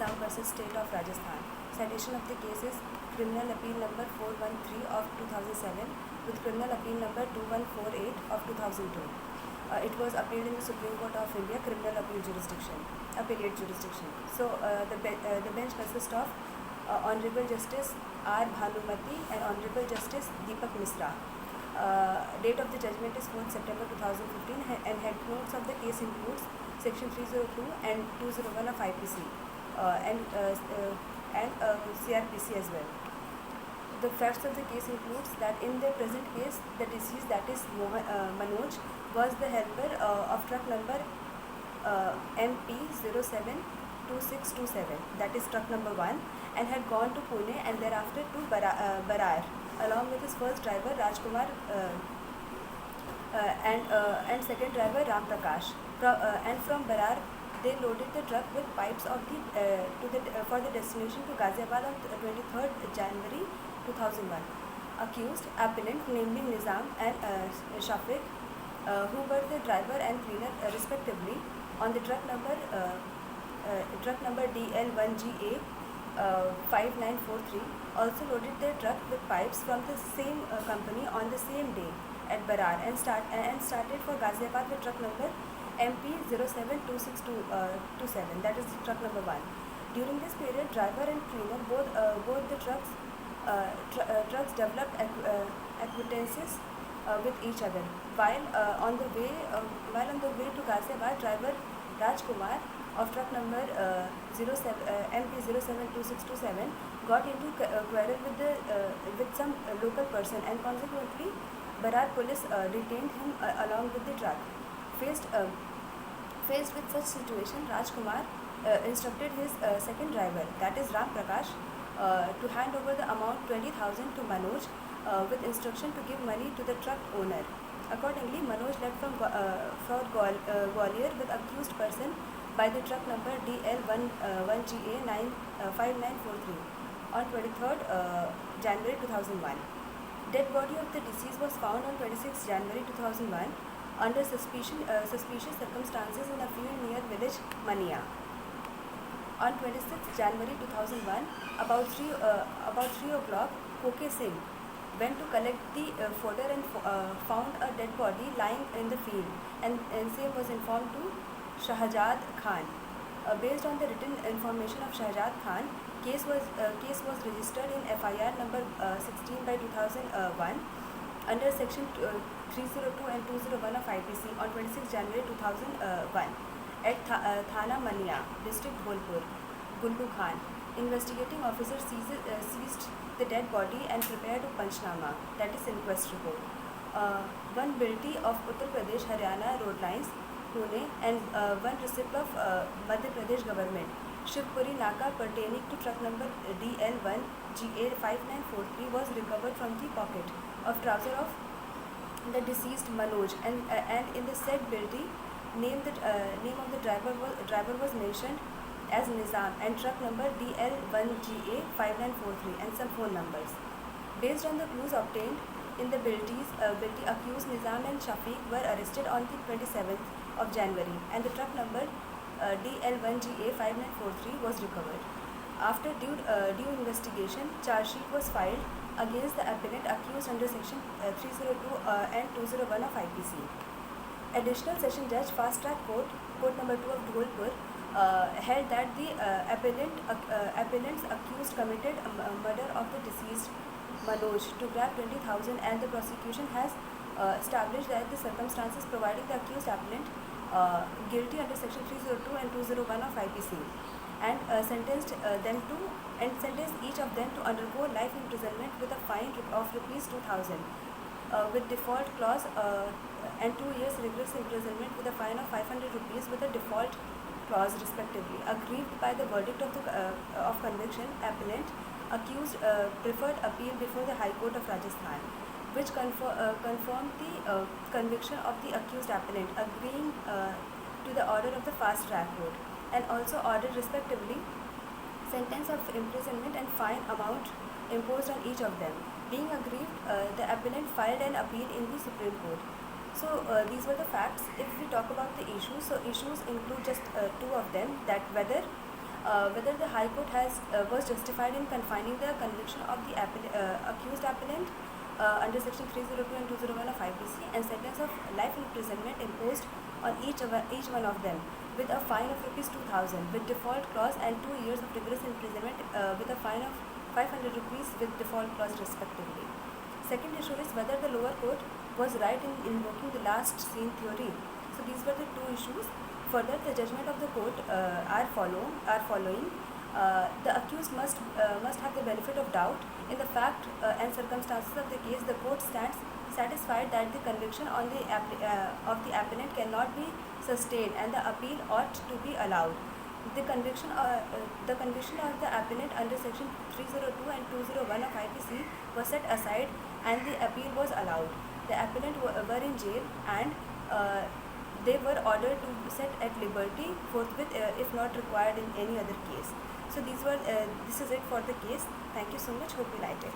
Assam versus State of Rajasthan. Citation of the case is Criminal Appeal number 413 of 2007 with Criminal Appeal number 2148 of 2002. It was appealed in the Supreme Court of India, Criminal Appellate Jurisdiction. So the bench consists of Honorable Justice R. Bhanumati and Honorable Justice Deepak Misra. Date of the judgment is 4th September 2015 and head notes of the case includes Section 302 and 201 of IPC and CRPC as well. The facts of the case includes that in the present case, the deceased, that is Manoj, was the helper of truck number MP072627, that is truck number 1, and had gone to Pune and thereafter to Barar, along with his first driver Rajkumar and second driver Ram Prakash. And from Barar, they loaded the truck with pipes of for the destination to Ghaziabad on 23rd January 2001. Accused, appellant, namely Nizam and Shafiq, who were the driver and cleaner respectively, on the truck number DL1GA 5943, also loaded their truck with pipes from the same company on the same day at Barar and started for Ghaziabad with truck number MP072627, that is truck number 1. During this period, driver and cleaner both the trucks developed acquaintances with each other. While on the way to Ghaziabad, driver Rajkumar of truck number MP072627 got into quarrel with some local person, and consequently Barar police detained him along with the truck. Faced with such situation, Rajkumar instructed his second driver, that is Ram Prakash, to hand over the amount 20,000 to Manoj with instruction to give money to the truck owner. Accordingly, Manoj left from Gwalior with accused person by the truck number DL1GA 5943 on 23rd January 2001. Dead body of the deceased was found on 26 January 2001 under suspicious circumstances in a field near village Mania. On 26 January 2001, about 3 o'clock, Koke Singh went to collect the fodder and found a dead body lying in the field, and same was informed to Shahjad Khan. Based on the written information of Shahjad Khan, case was registered in FIR number 16 by 2001 under section 302 and 201 of IPC on 26 January 2001 at Thana Mania, district Bholpur. Gullu Khan, investigating officer, seized the dead body and prepared a Panchnama, that is inquest report. One Bilti of Uttar Pradesh Haryana road lines, Pune, and one receipt of Madhya Pradesh government, Shivpuri Naka, pertaining to truck number DL1GA 5943 was recovered from the pocket of trouser of the deceased Manoj, and in the said Bilti, name of the driver was mentioned as Nizam and truck number DL1GA 5943 and some phone numbers. Based on the clues obtained in the Bilti, accused Nizam and Shafiq were arrested on the 27th of January and the truck number DL1GA 5943 was recovered. After due investigation, charge sheet was filed against the appellant accused under section 302 and 201 of IPC. Additional Session Judge Fast Track Court number 2 of Dholpur held that the appellant's accused committed murder of the deceased Manoj to grab 20,000, and the prosecution has established that the circumstances providing the accused appellant guilty under section 302 and 201 of IPC, and sentenced each of them to undergo life imprisonment with a fine of rupees 2,000 with default clause and 2 years rigorous imprisonment with a fine of 500 rupees with a default clause respectively. Aggrieved by the verdict of conviction, appellant accused preferred appeal before the High Court of Rajasthan, which confirmed the conviction of the accused appellant, agreeing to the order of the Fast Track Court, and also ordered respectively sentence of imprisonment and fine amount imposed on each of them. Being aggrieved, the appellant filed an appeal in the Supreme Court. So these were the facts. If we talk about the issues, so issues include just two of them, that whether whether the High Court was justified in confining the conviction of the accused appellant under Section 302 and 201 of IPC, and sentence of life imprisonment imposed on each one of them, with a fine of rupees 2,000 with default clause, and 2 years of rigorous imprisonment with a fine of 500 rupees with default clause respectively. Second issue is whether the lower court was right in invoking the last seen theory. So these were the two issues. Further, the judgment of the court are following. The accused must have the benefit of doubt in the fact and circumstances of the case. The court stands satisfied that the conviction on of the appellant cannot be sustained, and the appeal ought to be allowed. The conviction of the appellant under Section 302 and 201 of IPC was set aside, and the appeal was allowed. The appellant were in jail, and they were ordered to be set at liberty forthwith if not required in any other case. So this is it for the case. Thank you so much. Hope you liked it.